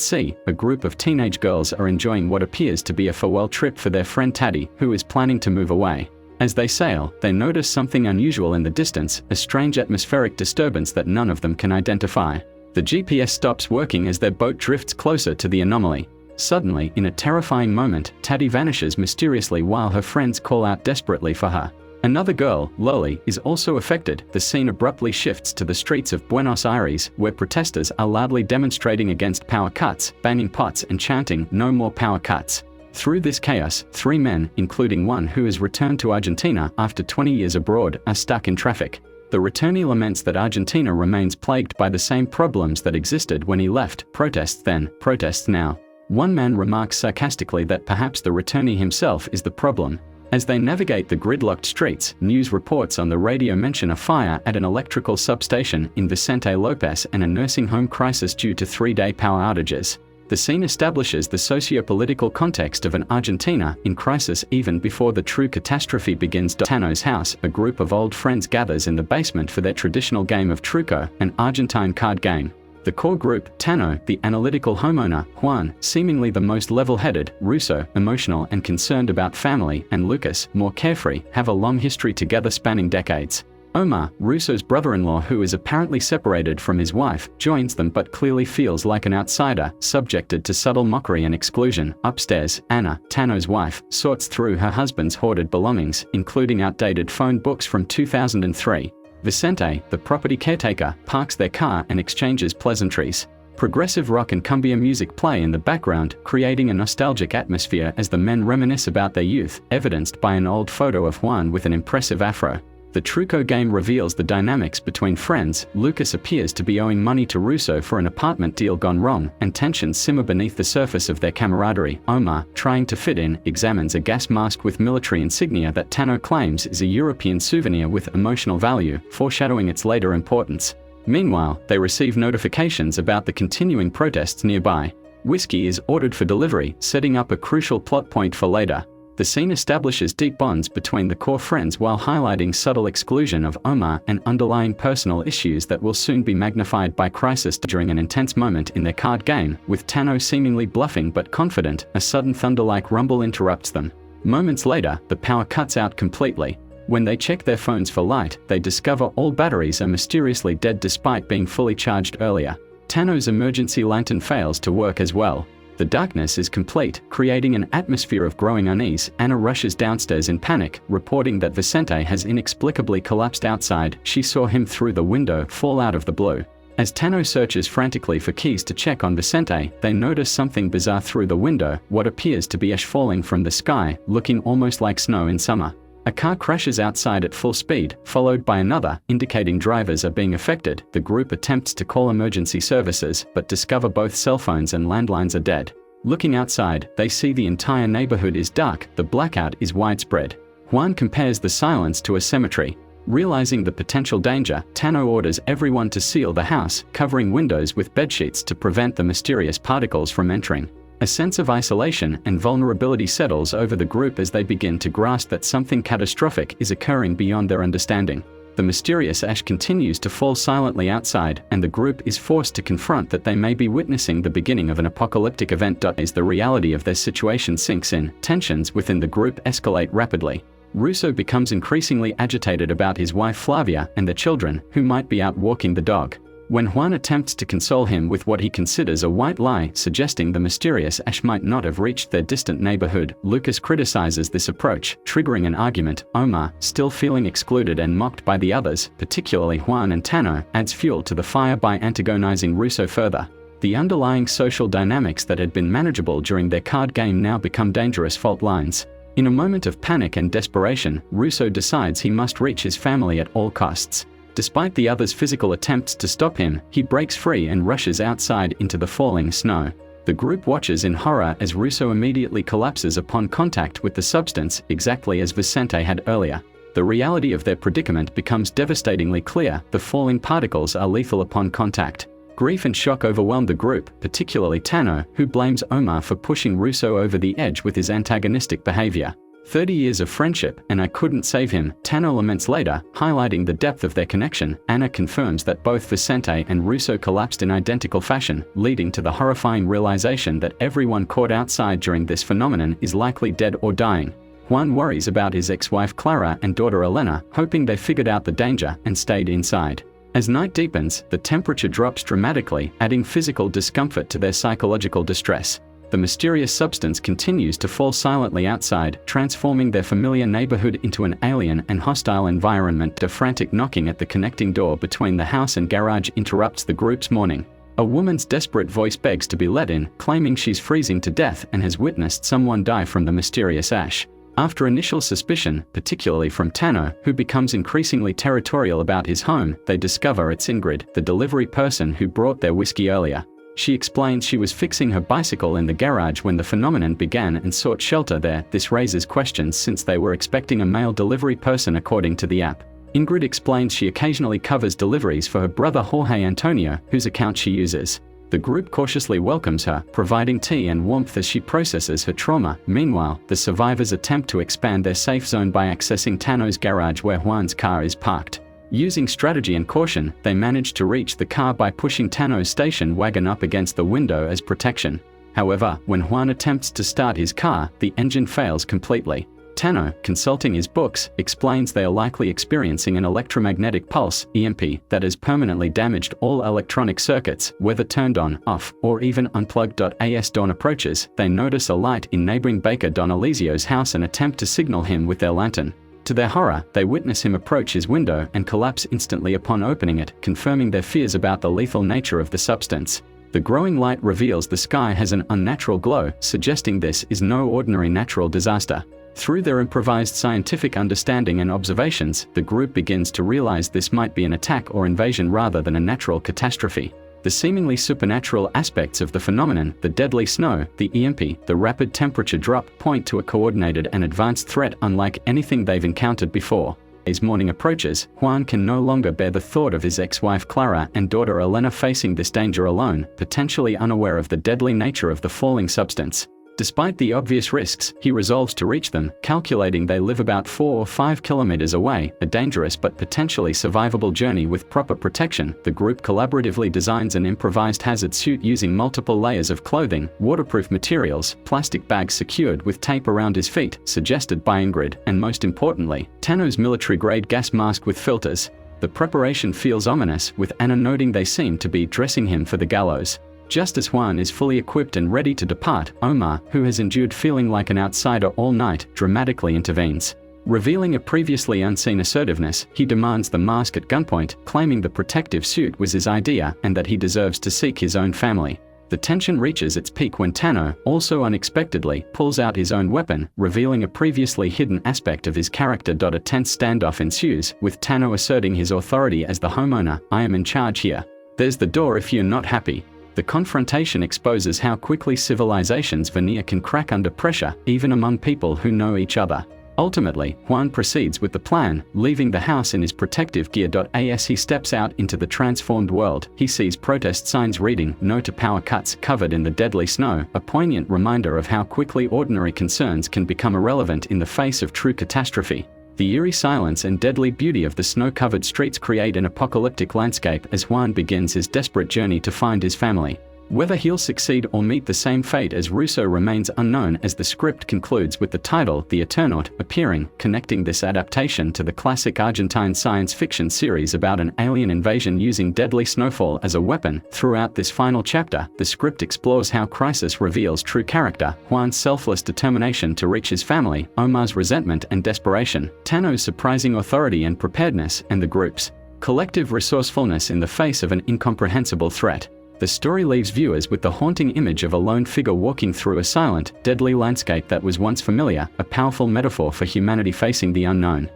sea, a group of teenage girls are enjoying what appears to be a farewell trip for their friend Taddy, who is planning to move away. As they sail, they notice something unusual in the distance, a strange atmospheric disturbance that none of them can identify. The GPS stops working as their boat drifts closer to the anomaly. Suddenly, in a terrifying moment, Taddy vanishes mysteriously while her friends call out desperately for her. Another girl, Loli, is also affected. The scene abruptly shifts to the streets of Buenos Aires, where protesters are loudly demonstrating against power cuts, banging pots and chanting, "No more power cuts." Through this chaos, 3 men, including one who has returned to Argentina after 20 years abroad, are stuck in traffic. The returnee laments that Argentina remains plagued by the same problems that existed when he left. Protests then, protests now. One man remarks sarcastically that perhaps the returnee himself is the problem. As they navigate the gridlocked streets, news reports on the radio mention a fire at an electrical substation in Vicente Lopez and a nursing home crisis due to 3-day power outages. The scene establishes the socio-political context of an Argentina in crisis even before the true catastrophe begins. Tano's house, a group of old friends gathers in the basement for their traditional game of truco, an Argentine card game. The core group, Tano, the analytical homeowner, Juan, seemingly the most level-headed, Russo, emotional and concerned about family, and Lucas, more carefree, have a long history together spanning decades. Omar, Russo's brother-in-law who is apparently separated from his wife, joins them but clearly feels like an outsider, subjected to subtle mockery and exclusion. Upstairs, Anna, Tano's wife, sorts through her husband's hoarded belongings, including outdated phone books from 2003. Vicente, the property caretaker, parks their car and exchanges pleasantries. Progressive rock and cumbia music play in the background, creating a nostalgic atmosphere as the men reminisce about their youth, evidenced by an old photo of Juan with an impressive afro. The truco game reveals the dynamics between friends. Lucas appears to be owing money to Russo for an apartment deal gone wrong, and tensions simmer beneath the surface of their camaraderie. Omar, trying to fit in, examines a gas mask with military insignia that Tano claims is a European souvenir with emotional value, foreshadowing its later importance. Meanwhile, they receive notifications about the continuing protests nearby. Whiskey is ordered for delivery, setting up a crucial plot point for later. The scene establishes deep bonds between the core friends while highlighting subtle exclusion of Omar and underlying personal issues that will soon be magnified by crisis. During an intense moment in their card game, with Tano seemingly bluffing but confident, a sudden thunder-like rumble interrupts them. Moments later, the power cuts out completely. When they check their phones for light, they discover all batteries are mysteriously dead despite being fully charged earlier. Tano's emergency lantern fails to work as well. The darkness is complete, creating an atmosphere of growing unease. Anna rushes downstairs in panic, reporting that Vicente has inexplicably collapsed outside. She saw him through the window fall out of the blue. As Tano searches frantically for keys to check on Vicente, they notice something bizarre through the window, what appears to be ash falling from the sky, looking almost like snow in summer. A car crashes outside at full speed, followed by another, indicating drivers are being affected. The group attempts to call emergency services, but discover both cell phones and landlines are dead. Looking outside, they see the entire neighborhood is dark, the blackout is widespread. Juan compares the silence to a cemetery. Realizing the potential danger, Tano orders everyone to seal the house, covering windows with bedsheets to prevent the mysterious particles from entering. A sense of isolation and vulnerability settles over the group as they begin to grasp that something catastrophic is occurring beyond their understanding. The mysterious ash continues to fall silently outside, and the group is forced to confront that they may be witnessing the beginning of an apocalyptic event. As the reality of their situation sinks in, tensions within the group escalate rapidly. Russo becomes increasingly agitated about his wife Flavia and the children, who might be out walking the dog. When Juan attempts to console him with what he considers a white lie, suggesting the mysterious ash might not have reached their distant neighborhood, Lucas criticizes this approach, triggering an argument. Omar, still feeling excluded and mocked by the others, particularly Juan and Tano, adds fuel to the fire by antagonizing Russo further. The underlying social dynamics that had been manageable during their card game now become dangerous fault lines. In a moment of panic and desperation, Russo decides he must reach his family at all costs. Despite the others' physical attempts to stop him, he breaks free and rushes outside into the falling snow. The group watches in horror as Russo immediately collapses upon contact with the substance, exactly as Vicente had earlier. The reality of their predicament becomes devastatingly clear. The falling particles are lethal upon contact. Grief and shock overwhelm the group, particularly Tano, who blames Omar for pushing Russo over the edge with his antagonistic behavior. 30 years of friendship, and I couldn't save him, Tano laments later, highlighting the depth of their connection. Anna confirms that both Vicente and Russo collapsed in identical fashion, leading to the horrifying realization that everyone caught outside during this phenomenon is likely dead or dying. Juan worries about his ex-wife Clara and daughter Elena, hoping they figured out the danger and stayed inside. As night deepens, the temperature drops dramatically, adding physical discomfort to their psychological distress. The mysterious substance continues to fall silently outside, transforming their familiar neighborhood into an alien and hostile environment. A frantic knocking at the connecting door between the house and garage interrupts the group's morning. A woman's desperate voice begs to be let in, claiming she's freezing to death and has witnessed someone die from the mysterious ash. After initial suspicion, particularly from Tano, who becomes increasingly territorial about his home, they discover it's Ingrid, the delivery person who brought their whiskey earlier. She explains she was fixing her bicycle in the garage when the phenomenon began and sought shelter there. This raises questions since they were expecting a male delivery person according to the app. Ingrid explains she occasionally covers deliveries for her brother Jorge Antonio, whose account she uses. The group cautiously welcomes her, providing tea and warmth as she processes her trauma. Meanwhile, the survivors attempt to expand their safe zone by accessing Tano's garage where Juan's car is parked. Using strategy and caution, they manage to reach the car by pushing Tano's station wagon up against the window as protection. However, when Juan attempts to start his car, the engine fails completely. Tano, consulting his books, explains they are likely experiencing an electromagnetic pulse, EMP, that has permanently damaged all electronic circuits, whether turned on, off, or even unplugged. As dawn approaches, they notice a light in neighboring Baker Don Elisio's house and attempt to signal him with their lantern. To their horror, they witness him approach his window and collapse instantly upon opening it, confirming their fears about the lethal nature of the substance. The growing light reveals the sky has an unnatural glow, suggesting this is no ordinary natural disaster. Through their improvised scientific understanding and observations, the group begins to realize this might be an attack or invasion rather than a natural catastrophe. The seemingly supernatural aspects of the phenomenon, the deadly snow, the EMP, the rapid temperature drop, point to a coordinated and advanced threat unlike anything they've encountered before. As morning approaches, Juan can no longer bear the thought of his ex-wife Clara and daughter Elena facing this danger alone, potentially unaware of the deadly nature of the falling substance. Despite the obvious risks, he resolves to reach them, calculating they live about 4 or 5 kilometers away, a dangerous but potentially survivable journey with proper protection. The group collaboratively designs an improvised hazard suit using multiple layers of clothing, waterproof materials, plastic bags secured with tape around his feet, suggested by Ingrid, and most importantly, Tano's military-grade gas mask with filters. The preparation feels ominous, with Anna noting they seem to be dressing him for the gallows. Just as Juan is fully equipped and ready to depart, Omar, who has endured feeling like an outsider all night, dramatically intervenes. Revealing a previously unseen assertiveness, he demands the mask at gunpoint, claiming the protective suit was his idea and that he deserves to seek his own family. The tension reaches its peak when Tano, also unexpectedly, pulls out his own weapon, revealing a previously hidden aspect of his character. A tense standoff ensues, with Tano asserting his authority as the homeowner. "I am in charge here. There's the door if you're not happy." The confrontation exposes how quickly civilization's veneer can crack under pressure, even among people who know each other. Ultimately, Juan proceeds with the plan, leaving the house in his protective gear. As he steps out into the transformed world, he sees protest signs reading "No to power cuts" covered in the deadly snow, a poignant reminder of how quickly ordinary concerns can become irrelevant in the face of true catastrophe. The eerie silence and deadly beauty of the snow-covered streets create an apocalyptic landscape as Juan begins his desperate journey to find his family. Whether he'll succeed or meet the same fate as Russo remains unknown, as the script concludes with the title The Eternaut appearing, connecting this adaptation to the classic Argentine science fiction series about an alien invasion using deadly snowfall as a weapon. Throughout this final chapter, the script explores how crisis reveals true character, Juan's selfless determination to reach his family, Omar's resentment and desperation, Tano's surprising authority and preparedness, and the group's collective resourcefulness in the face of an incomprehensible threat. The story leaves viewers with the haunting image of a lone figure walking through a silent, deadly landscape that was once familiar, a powerful metaphor for humanity facing the unknown.